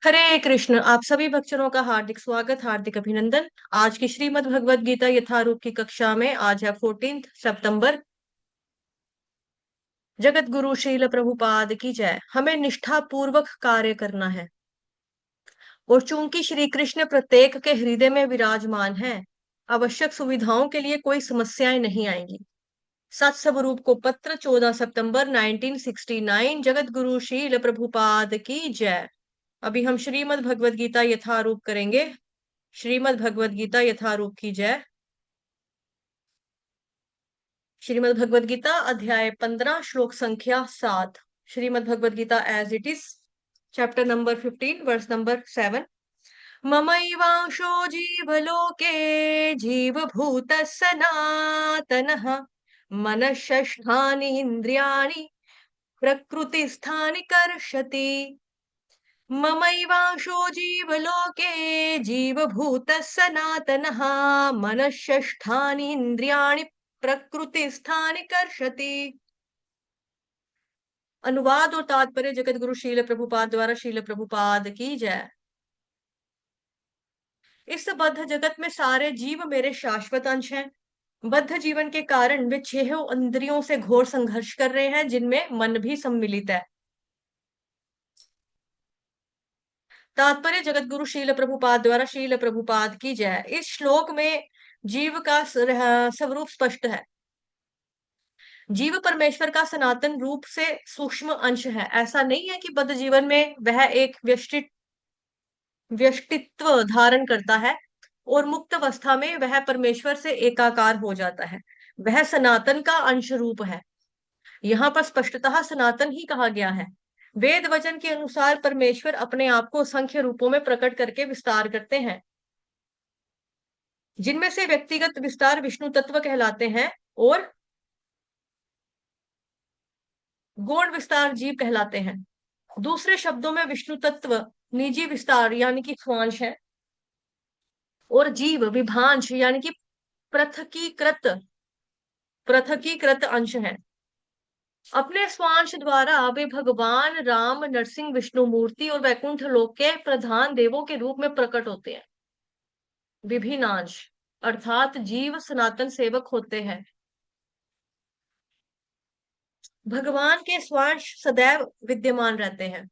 हरे कृष्ण। आप सभी भक्तजनों का हार्दिक स्वागत, हार्दिक अभिनंदन। आज की श्रीमद् भगवद गीता यथारूप की कक्षा में आज है 14 सितंबर। जगत गुरु श्रील प्रभुपाद की जय। हमें निष्ठा पूर्वक कार्य करना है और चूंकि श्री कृष्ण प्रत्येक के हृदय में विराजमान है, आवश्यक सुविधाओं के लिए कोई समस्याएं नहीं आएंगी। सत स्वरूप को पत्र 14 सितंबर 1969। जगत गुरु श्रील प्रभुपाद की जय। अभी हम श्रीमद् भगवद गीता यथारूप करेंगे। श्रीमद् भगवद गीता यथारूप की जय। श्रीमद् भगवद गीता अध्याय 15 श्लोक संख्या 7। Srimad Bhagavad Gita as it is, chapter number 15 verse number 7। ममैवांशो जीवलोके जीवभूत सनातनः मनःषष्ठानि इन्द्रियाणि प्रकृतिस्थानि कर्षति। ममैवांशो जीवलोके जीवभूतः सनातनः मनःषष्ठानि इन्द्रियाणि प्रकृतिस्थानि कर्षति। अनुवाद और तात्पर्य जगत गुरु शील प्रभुपाद द्वारा। शील प्रभुपाद की जय। इस बद्ध जगत में सारे जीव मेरे शाश्वत अंश हैं। बद्ध जीवन के कारण वे छह इंद्रियों से घोर संघर्ष कर रहे हैं, जिनमें मन भी सम्मिलित है। तात्पर्य जगत गुरु शील प्रभुपाद द्वारा। शील प्रभुपाद की जय। इस श्लोक में जीव का स्वरूप स्पष्ट है। जीव परमेश्वर का सनातन रूप से सूक्ष्म अंश है। ऐसा नहीं है कि बद्ध जीवन में वह एक व्यष्टित्व धारण करता है और मुक्त अवस्था में वह परमेश्वर से एकाकार हो जाता है। वह सनातन का अंश रूप है। यहाँ पर स्पष्टतः सनातन ही कहा गया है। वेद वचन के अनुसार परमेश्वर अपने आप को असंख्य रूपों में प्रकट करके विस्तार करते हैं, जिनमें से व्यक्तिगत विस्तार विष्णु तत्व कहलाते हैं और गौण विस्तार जीव कहलाते हैं। दूसरे शब्दों में विष्णु तत्व निजी विस्तार यानी कि स्वांश है और जीव विभांश यानी कि पृथकीकृत पृथकीकृत अंश है। अपने स्वांश द्वारा वे भगवान राम, नरसिंह, विष्णु मूर्ति और वैकुंठ लोक के प्रधान देवों के रूप में प्रकट होते हैं। विभिन्नांश अर्थात जीव सनातन सेवक होते हैं। भगवान के स्वांश सदैव विद्यमान रहते हैं।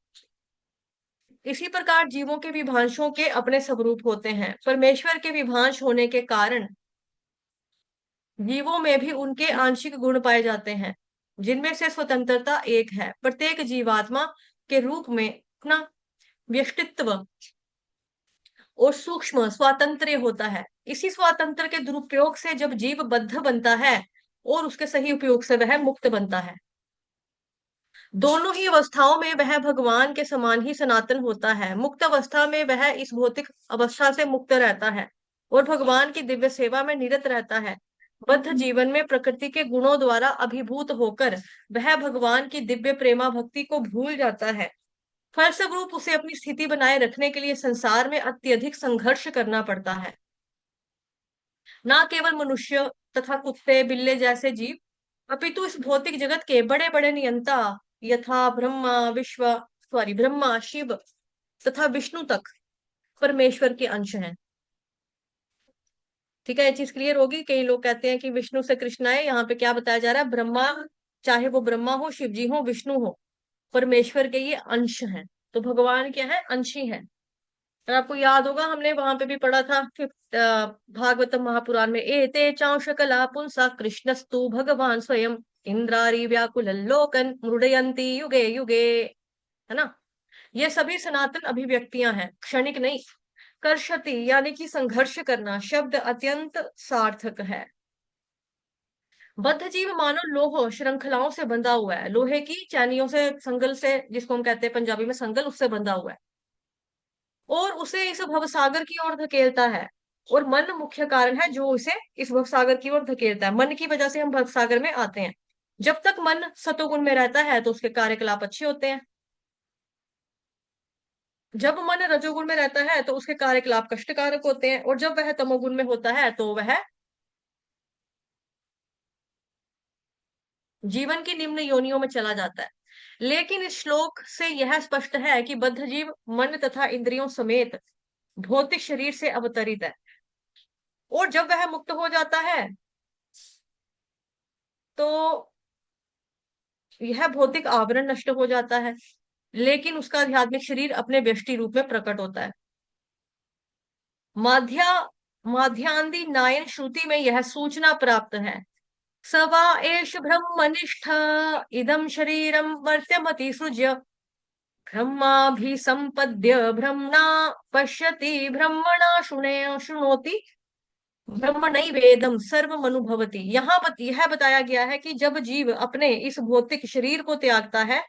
इसी प्रकार जीवों के विभांशों के अपने स्वरूप होते हैं। परमेश्वर के विभांश होने के कारण जीवों में भी उनके आंशिक गुण पाए जाते हैं, जिनमें से स्वतंत्रता एक है। प्रत्येक जीवात्मा के रूप में अपना व्यक्तित्व और सूक्ष्म स्वातंत्र्य होता है। इसी स्वातंत्र के दुरुपयोग से जब जीव बद्ध बनता है और उसके सही उपयोग से वह मुक्त बनता है। दोनों ही अवस्थाओं में वह भगवान के समान ही सनातन होता है। मुक्त अवस्था में वह इस भौतिक अवस्था से मुक्त रहता है और भगवान की दिव्य सेवा में निरत रहता है। बद्ध जीवन में प्रकृति के गुणों द्वारा अभिभूत होकर वह भगवान की दिव्य प्रेमा भक्ति को भूल जाता है। फलस्वरूप उसे अपनी स्थिति बनाए रखने के लिए संसार में अत्यधिक संघर्ष करना पड़ता है। न केवल मनुष्य तथा कुत्ते बिल्ले जैसे जीव, अपितु इस भौतिक जगत के बड़े बड़े नियंता यथा ब्रह्मा, शिव तथा विष्णु तक परमेश्वर के अंश हैं। ठीक है, ये चीज क्लियर होगी। कई लोग कहते हैं कि विष्णु से कृष्ण आए। यहाँ पे क्या बताया जा रहा है? ब्रह्मा, चाहे वो ब्रह्मा हो, शिव जी हो, विष्णु हो, परमेश्वर के ये अंश हैं। तो भगवान क्या है? अंशी है। और आपको याद होगा, हमने वहां पे भी पढ़ा था भागवतम महापुराण में, एते चांश कला पुंसा कृष्णस्तु भगवान स्वयं इंद्रारी व्याकुल लोकन मृडयंती युगे युगे। है ना? ये सभी सनातन अभिव्यक्तियां हैं, क्षणिक नहीं। कर्षति यानी कि संघर्ष करना शब्द अत्यंत सार्थक है। बद्ध जीव मानो लोह श्रृंखलाओं से बंधा हुआ है। लोहे की चैनियों से, संगल से, जिसको हम कहते हैं पंजाबी में संगल, उससे बंधा हुआ है और उसे इस भवसागर की ओर धकेलता है। और मन मुख्य कारण है जो इसे इस भवसागर की ओर धकेलता है। मन की वजह से हम भवसागर में आते हैं। जब तक मन सतोगुण में रहता है तो उसके कार्यकलाप अच्छे होते हैं। जब मन रजोगुण में रहता है तो उसके कार्यकलाप कष्टकारक होते हैं, और जब वह तमोगुण में होता है तो वह जीवन की निम्न योनियों में चला जाता है। लेकिन इस श्लोक से यह स्पष्ट है कि बद्ध जीव मन तथा इंद्रियों समेत भौतिक शरीर से अवतरित है, और जब वह मुक्त हो जाता है तो यह भौतिक आवरण नष्ट हो जाता है, लेकिन उसका आध्यात्मिक शरीर अपने व्यष्टि रूप में प्रकट होता है। माध्या माध्यान्दी नायन श्रुति में यह सूचना प्राप्त है, स वा एष ब्रह्मनिष्ठ इदं शरीरं वर्त्यमति सृज्य ब्रह्माभिसंपद्य ब्रह्मणा पश्यति ब्रह्मणा शृणोति ब्रह्म नहीं वेदम सर्वम अनुभवति। यहाँ यह बताया गया है कि जब जीव अपने इस भौतिक शरीर को त्यागता है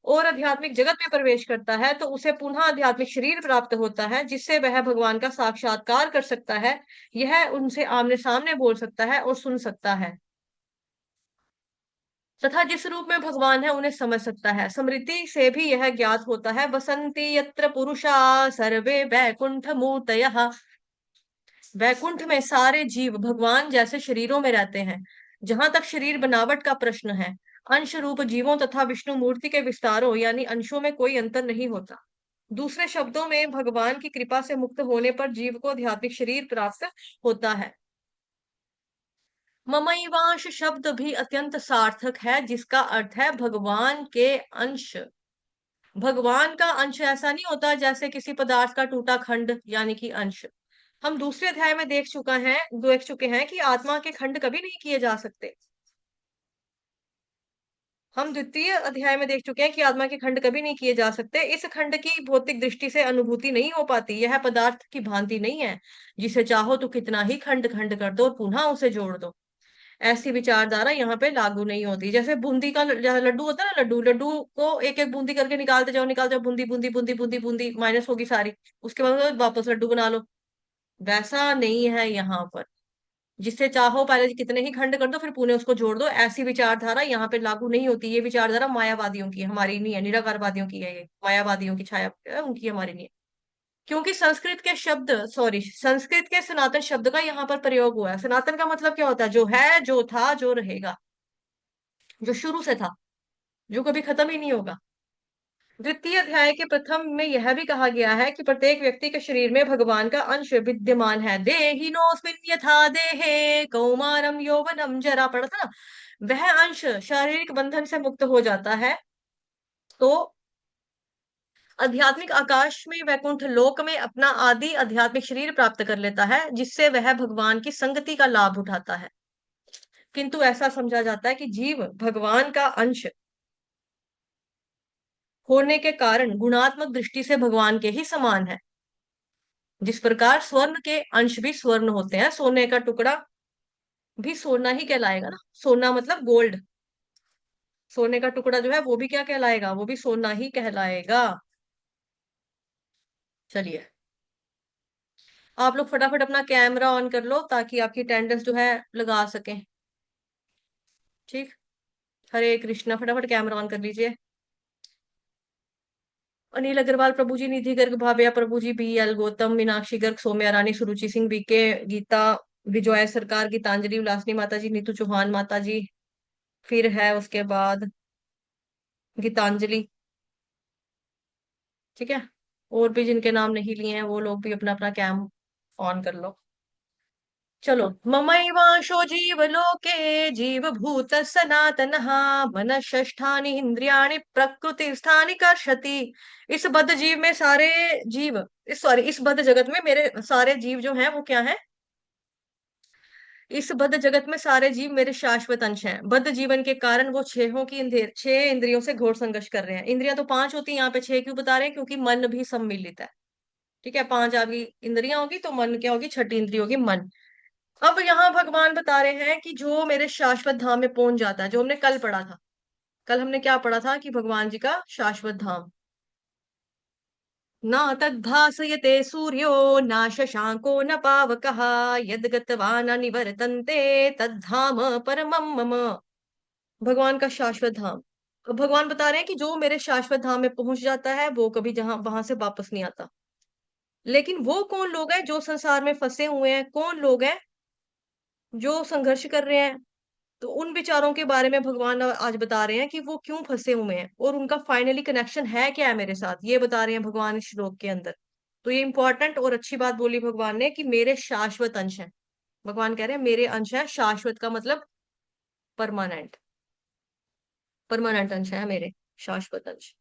और आध्यात्मिक जगत में प्रवेश करता है तो उसे पुनः आध्यात्मिक शरीर प्राप्त होता है, जिससे वह भगवान का साक्षात्कार कर सकता है, यह उनसे आमने सामने बोल सकता है और सुन सकता है, तथा जिस रूप में भगवान है उन्हें समझ सकता है। स्मृति से भी यह ज्ञात होता है, बसंती यत्र पुरुषा सर्वे वैकुंठ मूर्तयः। वैकुंठ में सारे जीव भगवान जैसे शरीरों में रहते हैं। जहां तक शरीर बनावट का प्रश्न है, अंश रूप जीवों तथा विष्णु मूर्ति के विस्तारों यानी अंशों में कोई अंतर नहीं होता। दूसरे शब्दों में भगवान की कृपा से मुक्त होने पर जीव को आध्यात्मिक शरीर प्राप्त होता है। ममैवांश शब्द भी अत्यंत सार्थक है, जिसका अर्थ है भगवान के अंश। भगवान का अंश ऐसा नहीं होता जैसे किसी पदार्थ का टूटा खंड यानी कि अंश। हम दूसरे अध्याय में देख चुके हैं कि आत्मा के खंड कभी नहीं किए जा सकते। हम द्वितीय अध्याय में देख चुके हैं कि आत्मा के खंड कभी नहीं किए जा सकते। इस खंड की भौतिक दृष्टि से अनुभूति नहीं हो पाती। यह पदार्थ की भांति नहीं है जिसे चाहो तो कितना ही खंड खंड कर दो और पुनः उसे जोड़ दो। ऐसी विचारधारा यहाँ पे लागू नहीं होती। जैसे बूंदी का लड्डू होता है ना, लड्डू लड्डू को एक एक बूंदी करके निकालते जाओ, बूंदी बूंदी बूंदी बूंदी बूंदी माइनस होगी सारी, उसके बाद वापस लड्डू बना लो। वैसा नहीं है यहाँ पर। जिससे चाहो पहले कितने ही खंड कर दो फिर पुनः उसको जोड़ दो। ऐसी विचारधारा यहाँ पे लागू नहीं होती। ये विचारधारा मायावादियों की है, हमारी नहीं है। निराकारवादियों की है, ये मायावादियों की छाया है, उनकी, हमारी नहीं है। क्योंकि संस्कृत के सनातन शब्द का यहाँ पर प्रयोग हुआ है। सनातन का मतलब क्या होता है? जो है, जो था, जो रहेगा, जो शुरू से था, जो कभी खत्म ही नहीं होगा। द्वितीय अध्याय के प्रथम में यह भी कहा गया है कि प्रत्येक व्यक्ति के शरीर में भगवान का अंश विद्यमान है। देहिनोऽस्मिन् यथा देहे कौमारम यौवनम जरा, पढ़ा था ना। वह अंश शारीरिक बंधन से मुक्त हो जाता है तो आध्यात्मिक आकाश में, वैकुंठ लोक में अपना आदि आध्यात्मिक शरीर प्राप्त कर लेता है, जिससे वह भगवान की संगति का लाभ उठाता है। किंतु ऐसा समझा जाता है कि जीव भगवान का अंश होने के कारण गुणात्मक दृष्टि से भगवान के ही समान है। जिस प्रकार स्वर्ण के अंश भी स्वर्ण होते हैं, सोने का टुकड़ा भी सोना ही कहलाएगा ना। सोना मतलब गोल्ड। सोने का टुकड़ा जो है वो भी क्या कहलाएगा? वो भी सोना ही कहलाएगा। चलिए, आप लोग फटाफट अपना कैमरा ऑन कर लो ताकि आपकी अटेंडेंस जो है लगा सकें। ठीक। हरे कृष्णा, फटाफट कैमरा ऑन कर लीजिए। अनिल अग्रवाल प्रभु जी, निधि गर्ग भाव्या प्रभु जी, बी एल गौतम, मीनाक्षी गर्ग, सौम्या रानी, सुरुचि सिंह, बीके, गीता, विजय सरकार, गीतांजलि उल्लासनी माता जी, नीतू चौहान माता जी, फिर है उसके बाद गीतांजलि। ठीक है। और भी जिनके नाम नहीं लिए हैं वो लोग भी अपना अपना कैम ऑन कर लो। चलो, ममैवांशो जीवलोके जीवभूत सनातनः मनःषष्ठानि इंद्रियाणि प्रकृतिस्थानि कर्षति। इस बद्ध जीव में सारे जीव, इस बद्ध जगत में मेरे सारे जीव जो हैं वो क्या है? इस बद्ध जगत में सारे जीव मेरे शाश्वत अंश हैं। बद्ध जीवन के कारण वो छह इंद्रियों से घोर संघर्ष कर रहे हैं। इंद्रियां तो पांच होती हैं, यहाँ पे छह क्यों बता रहे हैं? क्योंकि मन भी सम्मिलित है। ठीक है, पांच आपकी इंद्रियां होगी तो मन क्या होगी? छठी इंद्रिय होगी मन। अब यहाँ भगवान बता रहे हैं कि जो मेरे शाश्वत धाम में पहुंच जाता है, जो हमने कल पढ़ा था। कल हमने क्या पढ़ा था? कि भगवान जी का शाश्वत धाम, न तद्भासयते सूर्यो न शशांको न पावकः यद् गत्वा न निवर्तन्ते तद्धाम परमं मम। भगवान का शाश्वत धाम। अब भगवान बता रहे हैं कि जो मेरे शाश्वत धाम में पहुंच जाता है वो कभी जहां वहां से वापस नहीं आता। लेकिन वो कौन लोग हैं जो संसार में फंसे हुए हैं? कौन लोग हैं जो संघर्ष कर रहे हैं? तो उन विचारों के बारे में भगवान आज बता रहे हैं कि वो क्यों फंसे हुए हैं और उनका फाइनली कनेक्शन है क्या है मेरे साथ, ये बता रहे हैं भगवान इस श्लोक के अंदर। तो ये इंपॉर्टेंट और अच्छी बात बोली भगवान ने कि मेरे शाश्वत अंश हैं। भगवान कह रहे हैं मेरे अंश है, शाश्वत का मतलब परमानेंट, परमानेंट अंश है मेरे, शाश्वत अंश।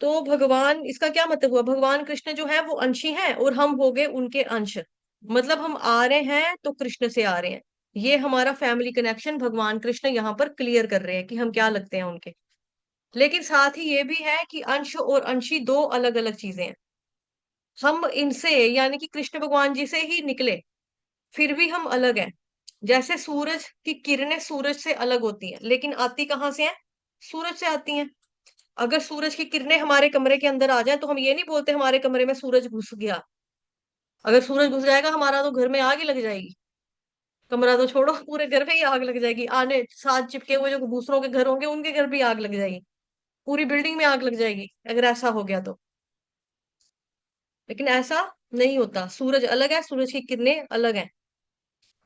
तो भगवान, इसका क्या मतलब हुआ, भगवान कृष्ण जो है वो अंशी हैं और हम हो गए उनके अंश। मतलब हम आ रहे हैं तो कृष्ण से आ रहे हैं। ये हमारा फैमिली कनेक्शन भगवान कृष्ण यहाँ पर क्लियर कर रहे हैं कि हम क्या लगते हैं उनके। लेकिन साथ ही ये भी है कि अंश और अंशी दो अलग अलग चीजें हैं। हम इनसे यानी कि कृष्ण भगवान जी से ही निकले, फिर भी हम अलग हैं। जैसे सूरज की किरणें सूरज से अलग होती हैं, लेकिन आती कहाँ से हैं, सूरज से आती हैं। अगर सूरज की किरणें हमारे कमरे के अंदर आ जाए तो हम ये नहीं बोलते हमारे कमरे में सूरज घुस गया। अगर सूरज घुस जाएगा हमारा तो घर में आग ही लग जाएगी। कमरा तो छोड़ो, पूरे घर में ही आग लग जाएगी, आने साथ चिपके हुए जो दूसरों के घर होंगे उनके घर भी आग लग जाएगी, पूरी बिल्डिंग में आग लग जाएगी अगर ऐसा हो गया तो। लेकिन ऐसा नहीं होता, सूरज अलग है, सूरज की किरणें अलग हैं।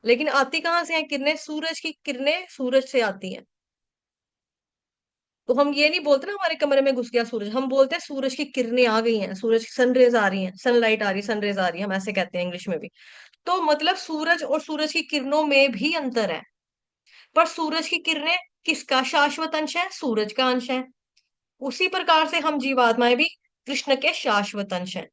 लेकिन आती कहाँ से हैं किरणें, सूरज की किरणें सूरज से आती हैं। तो हम ये नहीं बोलते ना हमारे कमरे में घुस गया सूरज, हम बोलते हैं सूरज की किरणें आ गई हैं, सूरज की सनरेज आ रही हैं, सनलाइट आ रही है, सनरेज आ रही है, हम ऐसे कहते हैं इंग्लिश में भी। तो मतलब सूरज और सूरज की किरणों में भी अंतर है। पर सूरज की किरणें किसका शाश्वत अंश है, सूरज का अंश है। उसी प्रकार से हम जीवात्माएं भी कृष्ण के शाश्वत अंश हैं।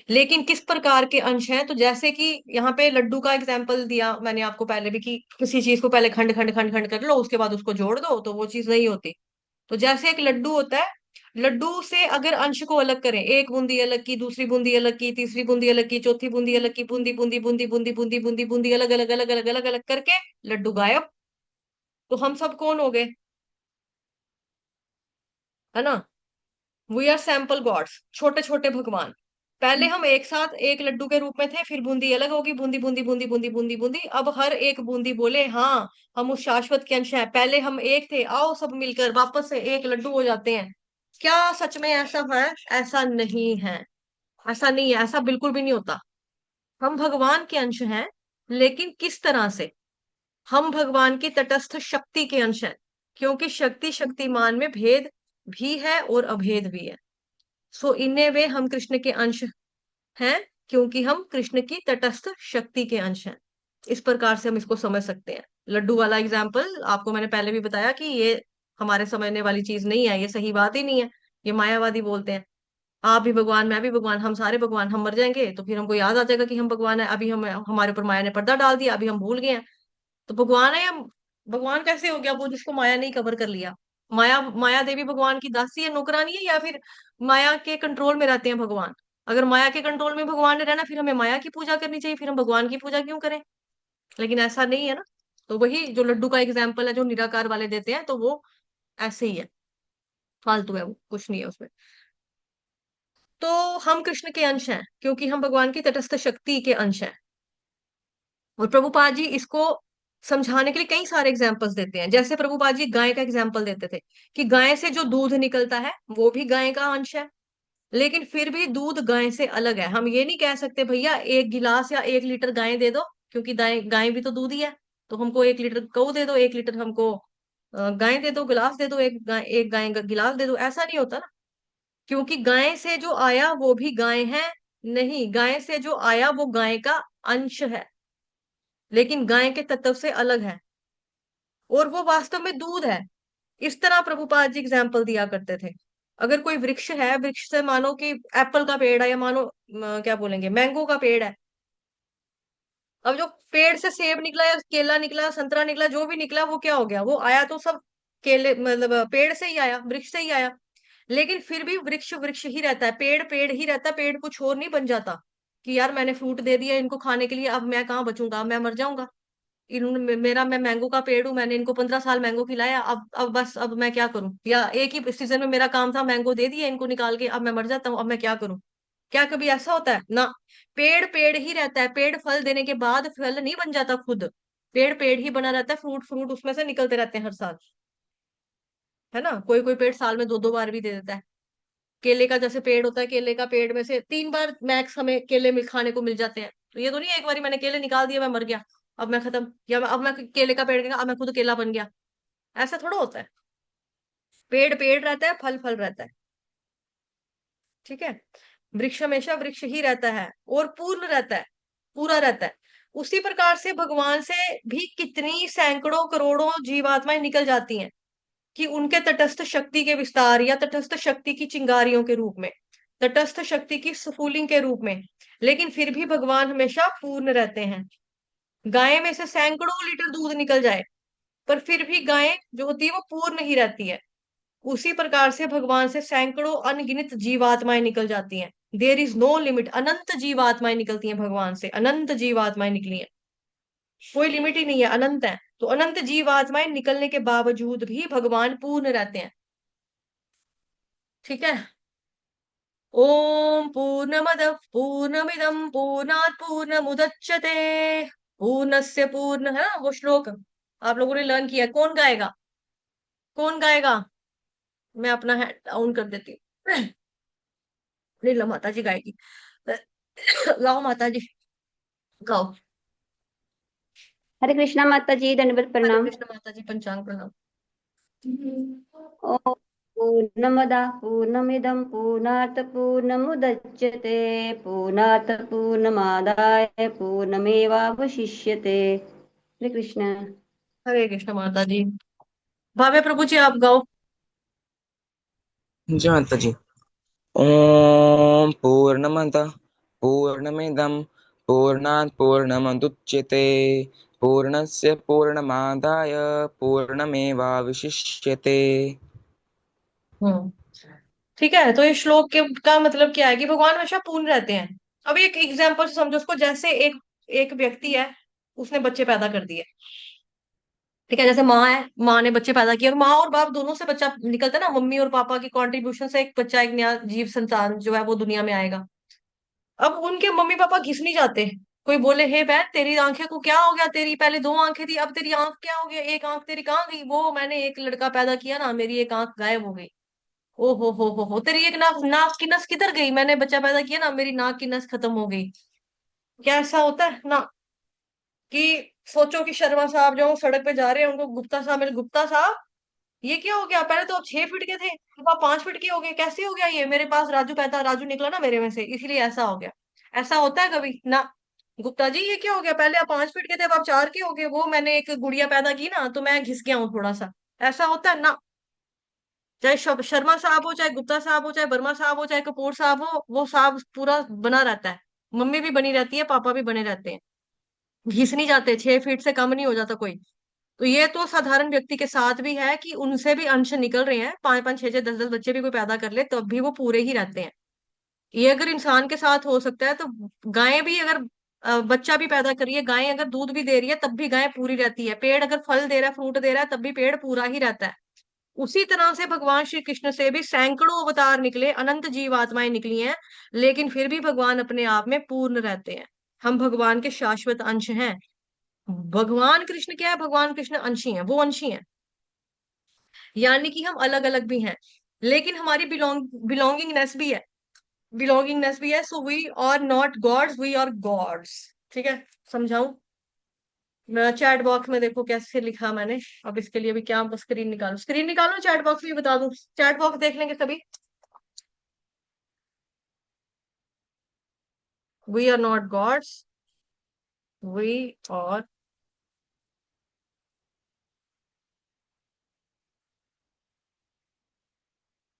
लेकिन किस प्रकार के अंश हैं, तो जैसे कि यहाँ पे लड्डू का एग्जाम्पल दिया मैंने आपको पहले भी कि किसी चीज को पहले खंड खंड खंड खंड कर लो, उसके बाद उसको जोड़ दो तो वो चीज नहीं होती। तो जैसे एक लड्डू होता है, लड्डू से अगर अंश को अलग करें, एक बूंदी अलग की, दूसरी बूंदी अलग की, तीसरी बूंदी अलग की, चौथी बूंदी अलग की, बूंदी बूंदी बूंदी बूंदी बूंदी बूंदी बूंदी अलग अलग अलग अलग अलग अलग करके लड्डू गायब। तो हम सब कौन हो गए, है ना, वी आर सैंपल गॉड्स, छोटे छोटे भगवान। पहले हम एक साथ एक लड्डू के रूप में थे, फिर बूंदी अलग होगी, बूंदी बूंदी बूंदी बूंदी बूंदी बूंदी, अब हर एक बूंदी बोले हाँ हम उस शाश्वत के अंश हैं। पहले हम एक थे, आओ सब मिलकर वापस से एक लड्डू हो जाते हैं। क्या सच में ऐसा है, ऐसा नहीं है, ऐसा नहीं है, ऐसा बिल्कुल भी नहीं होता। हम भगवान के अंश हैं, लेकिन किस तरह से, हम भगवान की तटस्थ शक्ति के अंश हैं। क्योंकि शक्ति शक्तिमान में भेद भी है और अभेद भी है। सो इन ए वे हम कृष्ण के अंश हैं, क्योंकि हम कृष्ण की तटस्थ शक्ति के अंश हैं। इस प्रकार से हम इसको समझ सकते हैं। लड्डू वाला एग्जाम्पल आपको मैंने पहले भी बताया कि ये हमारे समझने वाली चीज नहीं है, ये सही बात ही नहीं है। ये मायावादी बोलते हैं आप भी भगवान मैं भी भगवान, हम सारे भगवान, हम मर जाएंगे तो फिर हमको याद आ जाएगा कि हम भगवान है, अभी हम हमारे ऊपर माया ने पर्दा डाल दिया, अभी हम भूल गए हैं। तो भगवान है या भगवान कैसे हो गया वो जिसको माया नहीं कवर कर लिया। माया, माया देवी भगवान की दासी है, नौकरानी है, या फिर माया के कंट्रोल में रहते हैं भगवान। अगर माया के कंट्रोल में भगवान ने रहना फिर हमें माया की पूजा करनी चाहिए, फिर हम भगवान की पूजा क्यों करें। लेकिन ऐसा नहीं है ना। तो वही जो लड्डू का एग्जाम्पल है जो निराकार वाले देते हैं, तो वो ऐसे ही है, फालतू है, वो कुछ नहीं है उसमें। तो हम कृष्ण के अंश हैं क्योंकि हम भगवान की तटस्थ शक्ति के अंश हैं। और प्रभुपाद जी इसको समझाने के लिए कई सारे एग्जाम्पल्स देते हैं। जैसे प्रभुपाद जी गाय का एग्जाम्पल देते थे कि गाय से जो दूध निकलता है वो भी गाय का अंश है, लेकिन फिर भी दूध गाय से अलग है। हम ये नहीं कह सकते भैया 1 गिलास या 1 लीटर गाय दे दो, क्योंकि गाय गाय भी तो दूध ही है। तो हमको 1 लीटर गऊ दे दो, 1 लीटर हमको गाय दे दो, गिलास दे दो, एक गाय का गिलास दे दो, ऐसा नहीं होता ना। क्योंकि गाय से जो आया वो भी गाय है, नहीं, गाय से जो आया वो गाय का अंश है, लेकिन गाय के तत्व से अलग है, और वो वास्तव में दूध है। इस तरह प्रभुपाद जी एग्जाम्पल दिया करते थे। अगर कोई वृक्ष है, वृक्ष से मानो कि एप्पल का पेड़ है, या मानो क्या बोलेंगे मैंगो का पेड़ है। अब जो पेड़ से सेब निकला या केला निकला, संतरा निकला, जो भी निकला वो क्या हो गया, वो आया तो सब केले मतलब पेड़ से ही आया, वृक्ष से ही आया। लेकिन फिर भी वृक्ष वृक्ष ही रहता है, पेड़ पेड़ ही रहता है, पेड़ कुछ और नहीं बन जाता कि यार मैंने फ्रूट दे दिया इनको खाने के लिए, अब मैं कहाँ बचूंगा, अब मैं मर जाऊंगा। इन्होंने मेरा, मैं मैंगो का पेड़ हूँ, मैंने इनको 15 साल मैंगो खिलाया, अब बस अब मैं क्या करूं, या एक ही सीजन में मेरा काम था मैंगो दे दिए इनको निकाल के, अब मैं मर जाता हूँ, अब मैं क्या करूं। क्या कभी ऐसा होता है ना। पेड़ पेड़ ही रहता है, पेड़ फल देने के बाद फल नहीं बन जाता खुद, पेड़ पेड़ ही बना रहता है, फ्रूट फ्रूट उसमें से निकलते रहते हैं हर साल, है ना। कोई कोई पेड़ साल में 2 2 बार भी दे देता है। केले का जैसे पेड़ होता है, केले का पेड़ में से 3 बार मैक्स हमें केले मिल खाने को मिल जाते हैं। तो ये तो नहीं है एक बारी मैंने केले निकाल दिया मैं मर गया, अब मैं खत्म, या अब मैं केले का पेड़ गया, अब मैं खुद केला बन गया। ऐसा थोड़ा होता है। पेड़ पेड़ रहता है, फल फल रहता है। ठीक है। वृक्ष हमेशा वृक्ष ही रहता है और पूर्ण रहता है, पूरा रहता है। उसी प्रकार से भगवान से भी कितनी सैकड़ों करोड़ों जीवात्माएं निकल जाती हैं, कि उनके तटस्थ शक्ति के विस्तार या तटस्थ शक्ति की चिंगारियों के रूप में, तटस्थ शक्ति की स्फूलिंग के रूप में, लेकिन फिर भी भगवान हमेशा पूर्ण रहते हैं। गाय में से सैकड़ों लीटर दूध निकल जाए, पर फिर भी गाय जो होती है वो पूर्ण ही रहती है। उसी प्रकार से भगवान से सैकड़ों अनगिनत जीवात्माएं निकल जाती हैं। देर इज नो लिमिट, अनंत जीवात्माएं निकलती हैं भगवान से, अनंत जीवात्माएं निकली हैं। कोई लिमिट ही नहीं है, अनंत है। तो अनंत जीवात्माएं निकलने के बावजूद भी भगवान पूर्ण रहते हैं। ठीक है। ओम पूर्णमद पूर्णमिदम पूर्णात् पूर्णमुदच्यते पूर्णस्य पूर्ण, है ना वो श्लोक, आप लोगों ने लर्न किया। कौन गाएगा? कौन गाएगा? मैं अपना हैंड डाउन कर देती हूँ। नहीं लो, माता जी गाएगी। गाओ माता जी, गाओ। हरे कृष्णा माता जी, दंडवत हरे प्रणाम। कृष्ण माता जी, पंचांग प्रणाम। ओम पूर्णमदः पूर्णमिदं पूर्णात् पूर्णमुदच्यते पूर्णात् पूर्णमादाय पूर्णमेवावशिष्यते। हरे कृष्ण। हरे कृष्ण माता जी। भावे प्रभु जी आप गाओ। जय माता जी। ओम पूर्णमदः पूर्णमिदं पूर्णात् पूर्णमुदच्यते पूर्णस्य पूर्णमादाय पूर्णमेवावशिष्यते। हम्म। ठीक है, तो इस श्लोक के का मतलब क्या है कि भगवान हमेशा पूर्ण रहते हैं। अब एक एग्जाम्पल से समझो उसको, जैसे एक एक व्यक्ति है, उसने बच्चे पैदा कर दिए। ठीक है, जैसे माँ है, माँ ने बच्चे पैदा किए, और माँ और बाप दोनों से बच्चा निकलता है ना, मम्मी और पापा की कंट्रीब्यूशन से एक बच्चा, एक नया जीव संतान जो है वो दुनिया में आएगा। अब उनके मम्मी पापा घिस नहीं जाते। कोई बोले, हे बहन तेरी आंखें को क्या हो गया, तेरी पहले दो आंखें थी, अब तेरी आंख क्या हो गया, एक आंख तेरी कहाँ गई, वो मैंने एक लड़का पैदा किया ना, मेरी एक आंख गायब हो गई। ओ हो, तेरी एक नाक, नाक की नस किधर गई, मैंने बच्चा पैदा किया ना, मेरी नाक की नस खत्म हो गई। क्या ऐसा होता है ना? कि सोचो कि शर्मा साहब जो सड़क पे जा रहे हैं, उनको गुप्ता साहब मिले, गुप्ता साहब ये क्या हो गया, पहले तो आप 6 फीट के थे, अब आप 5 फीट के हो गए, कैसे हो गया ये, मेरे पास राजू पैदा, राजू निकला ना मेरे में से, इसलिए ऐसा हो गया। ऐसा होता है कभी ना? गुप्ता जी ये क्या हो गया, पहले आप 5 फीट के थे, अब आप 4 के हो गए, वो मैंने एक गुड़िया पैदा की ना, तो मैं घिस गया हूँ थोड़ा सा। ऐसा होता है ना? चाहे शर्मा साहब हो, चाहे गुप्ता साहब हो, चाहे वर्मा साहब हो, चाहे कपूर साहब हो, वो साहब पूरा बना रहता है। मम्मी भी बनी रहती है, पापा भी बने रहते हैं, घिस नहीं जाते, 6 फीट से कम नहीं हो जाता कोई। तो ये तो साधारण व्यक्ति के साथ भी है, कि उनसे भी अंश निकल रहे हैं, 5 5 6 6 10 10 बच्चे भी कोई पैदा कर ले तब भी वो पूरे ही रहते हैं। ये अगर इंसान के साथ हो सकता है, तो गाय भी अगर बच्चा भी पैदा करिए, गाय अगर दूध भी दे रही है तब भी गाय पूरी रहती है, पेड़ अगर फल दे रहा है, फ्रूट दे रहा है, तब भी पेड़ पूरा ही रहता है। उसी तरह से भगवान श्री कृष्ण से भी सैकड़ों अवतार निकले, अनंत जीवात्माएं निकली हैं, लेकिन फिर भी भगवान अपने आप में पूर्ण रहते हैं। हम भगवान के शाश्वत अंश हैं। भगवान कृष्ण क्या है? भगवान कृष्ण अंशी हैं, वो अंशी हैं, यानी कि हम अलग अलग भी हैं, लेकिन हमारी बिलोंगिंगनेस भी है, बिलोंगिंगनेस भी है। So we are not gods, we are gods. ठीक है, समझाऊं? मैं चैट बॉक्स में देखो कैसे लिखा मैंने। अब इसके लिए भी क्या, स्क्रीन निकालो, स्क्रीन निकालो, चैट बॉक्स भी बता दूं, चैट बॉक्स देख लेंगे सभी। We are not gods, we are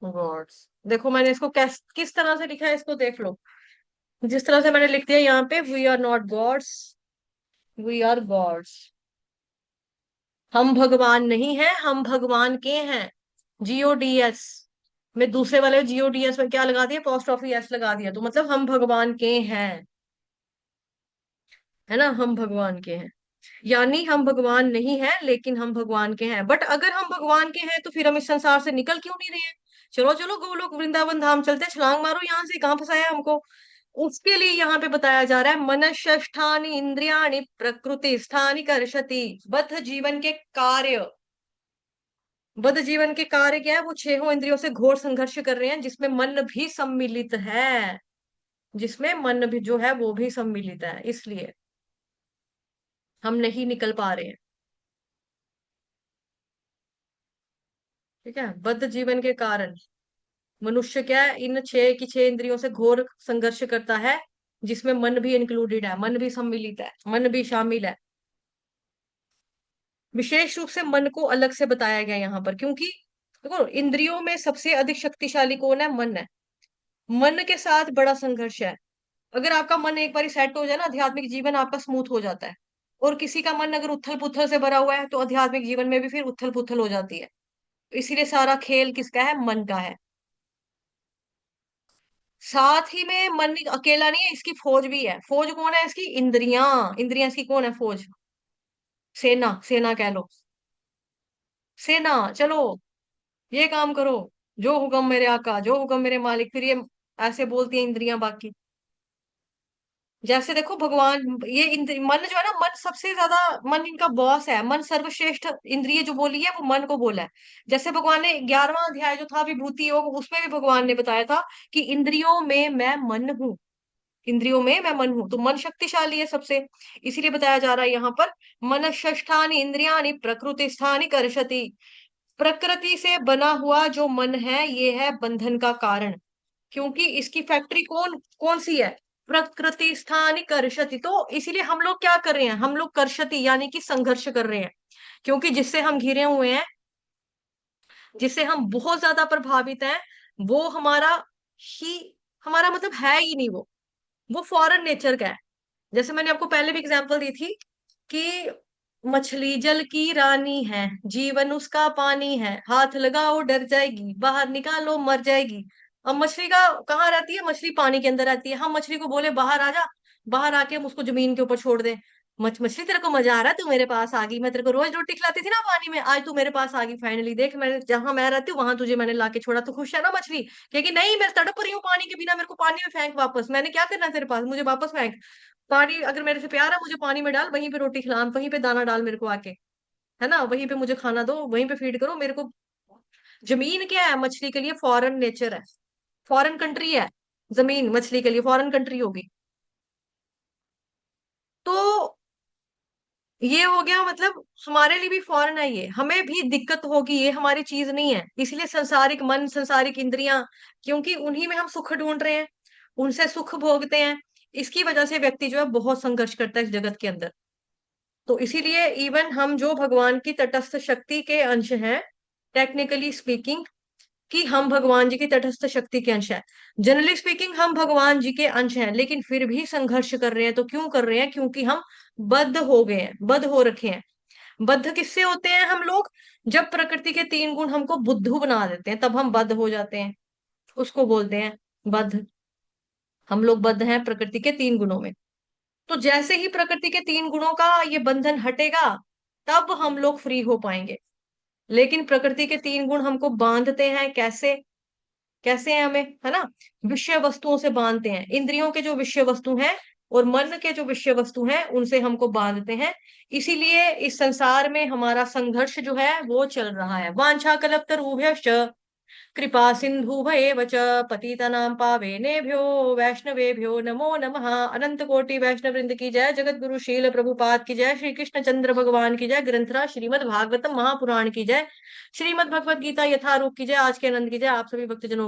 gods. देखो मैंने इसको किस तरह से लिखा है, इसको देख लो। जिस तरह से मैंने लिख दिया यहाँ पे, we are not gods, we are gods. हम भगवान नहीं हैं, हम भगवान के हैं। GODS में दूसरे वाले GODS में क्या लगा दिया, पोस्ट ऑफिस एस लगा दिया, तो मतलब हम भगवान के हैं, है ना, हम भगवान के हैं। यानी हम भगवान नहीं है, लेकिन हम भगवान के हैं। बट अगर हम भगवान के हैं, तो फिर हम इस संसार से निकल क्यों नहीं रहे हैं? चलो चलो गोलोक वृंदावन धाम चलते हैं, छलांग मारो यहाँ से, कहाँ फंसाया है हमको? उसके लिए यहाँ पे बताया जा रहा है, मनष्ठानी इंद्रियाणि प्रकृति स्थानी कर्षति। बद्ध जीवन के कार्य, बद्ध जीवन के कार्य क्या है? वो छहों इंद्रियों से घोर संघर्ष कर रहे हैं, जिसमें मन भी सम्मिलित है, जिसमें मन भी जो है वो भी सम्मिलित है, इसलिए। हम नहीं निकल पा रहे हैं। ठीक है, बद्ध जीवन के कारण मनुष्य क्या है, इन छह की छह इंद्रियों से घोर संघर्ष करता है, जिसमें मन भी इंक्लूडेड है, मन भी सम्मिलित है, मन भी शामिल है। विशेष रूप से मन को अलग से बताया गया यहाँ पर, क्योंकि देखो इंद्रियों में सबसे अधिक शक्तिशाली कौन है? मन है। मन के साथ बड़ा संघर्ष है। अगर आपका मन एक बार सेट हो जाए ना, आध्यात्मिक जीवन आपका स्मूथ हो जाता है। और किसी का मन अगर उथल पुथल से भरा हुआ है, तो आध्यात्मिक जीवन में भी फिर उथल पुथल हो जाती है। इसीलिए सारा खेल किसका है? मन का है। साथ ही में मन अकेला नहीं है, इसकी फौज भी है। फौज कौन है इसकी? इंद्रियां। इंद्रियां इसकी कौन है? फौज, सेना, सेना कह लो। सेना, चलो ये काम करो, जो हुक्म मेरे आका, जो हुक्म मेरे मालिक। फिर ये ऐसे बोलती है इंद्रियां बाकी। जैसे देखो भगवान, ये इंद्र मन जो है ना, मन सबसे ज्यादा, मन इनका बॉस है। मन सर्वश्रेष्ठ इंद्रिय जो बोली है वो मन को बोला है। जैसे भगवान ने 11वां अध्याय जो था विभूति योग, उसमें भी भगवान ने बताया था कि इंद्रियों में मैं मन हूँ। इंद्रियों में मैं मन हूं, तो मन शक्तिशाली है सबसे। इसीलिए बताया जा रहा है यहाँ पर, मन षष्ठानि इंद्रियाणि प्रकृति स्थानि कर्षति। प्रकृति से बना हुआ जो मन है, ये है बंधन का कारण। क्योंकि इसकी फैक्ट्री कौन कौन सी है? प्रकृति स्थानि कर्षति। तो इसीलिए हम लोग क्या कर रहे हैं? हम लोग कर्षति यानी कि संघर्ष कर रहे हैं। क्योंकि जिससे हम घिरे हुए हैं, जिससे हम बहुत ज्यादा प्रभावित हैं, वो हमारा ही, हमारा मतलब है ही नहीं वो फॉरेन नेचर का है। जैसे मैंने आपको पहले भी एग्जांपल दी थी कि मछली जल की रानी है, जीवन उसका पानी है, हाथ लगाओ डर जाएगी, बाहर निकालो मर जाएगी। अब मछली का कहाँ रहती है? मछली पानी के अंदर रहती है। हम मछली को बोले बाहर आ जा, बाहर आके हम उसको जमीन के ऊपर छोड़ दें, मछली तेरे को मजा आ रहा है, तू मेरे पास आ गई, मैं तेरे को रोज रोटी खिलाती थी ना पानी में, आज तू मेरे पास आ गई फाइनली, देख मैं जहां मैं रहती हूँ वहां तुझे मैंने लाके छोड़ा, तो खुश है ना मछली? कहेगी नहीं, मैं तड़प रही हूँ पानी के बिना, मेरे को पानी में फेंक वापस, मैंने क्या करना है तेरे पास, मुझे वापस फेंक। पानी अगर मेरे से प्यार है, मुझे पानी में डाल, वहीं पे रोटी खिला, वहीं पे दाना डाल मेरे को आके, है ना, वहीं पे मुझे खाना दो, वहीं पे फीड करो मेरे को। जमीन क्या है मछली के लिए? फॉरेन नेचर है, फॉरेन कंट्री है। जमीन मछली के लिए फॉरेन कंट्री होगी। तो ये हो गया, मतलब हमारे लिए भी फॉरेन है ये, हमें भी दिक्कत होगी, ये हमारी चीज नहीं है। इसलिए संसारिक मन, संसारिक इंद्रियां, क्योंकि उन्हीं में हम सुख ढूंढ रहे हैं, उनसे सुख भोगते हैं। इसकी वजह से व्यक्ति जो है बहुत संघर्ष करता है इस जगत के अंदर। तो इसीलिए इवन हम जो भगवान की तटस्थ शक्ति के अंश हैं, टेक्निकली स्पीकिंग, कि हम भगवान जी की तटस्थ शक्ति के अंश हैं, जनरली स्पीकिंग हम भगवान जी के अंश हैं, लेकिन फिर भी संघर्ष कर रहे हैं। तो क्यों कर रहे हैं? क्योंकि हम बद्ध हो गए हैं, बद्ध हो रखे हैं। बद्ध किससे होते हैं हम लोग? जब प्रकृति के तीन गुण हमको बुद्धू बना देते हैं, तब हम बद्ध हो जाते हैं, उसको बोलते हैं बद्ध। हम लोग बद्ध हैं प्रकृति के तीन गुणों में। तो जैसे ही प्रकृति के तीन गुणों का ये बंधन हटेगा, तब हम लोग फ्री हो पाएंगे। लेकिन प्रकृति के तीन गुण हमको बांधते हैं, कैसे? कैसे हैं हमें, है ना, विषय वस्तुओं से बांधते हैं। इंद्रियों के जो विषय वस्तु हैं और मन के जो विषय वस्तु हैं, उनसे हमको बांधते हैं। इसीलिए इस संसार में हमारा संघर्ष जो है वो चल रहा है। वांछा कल्पतरुभ्यश्च कृपा सिन्धुभयेव च पतितानां पावनेभ्यो वैष्णवेभ्यो नमो नमः। अनंत कोटि वैष्णव वृंद की जय, जगत गुरु शील प्रभुपाद की जय, श्री कृष्ण चंद्र भगवान की जय, ग्रंथराज श्रीमद् भागवतम महापुराण की जय, श्रीमद् भगवत गीता यथारूप की जय, आज के आनंद की जय। आप सभी भक्तजनों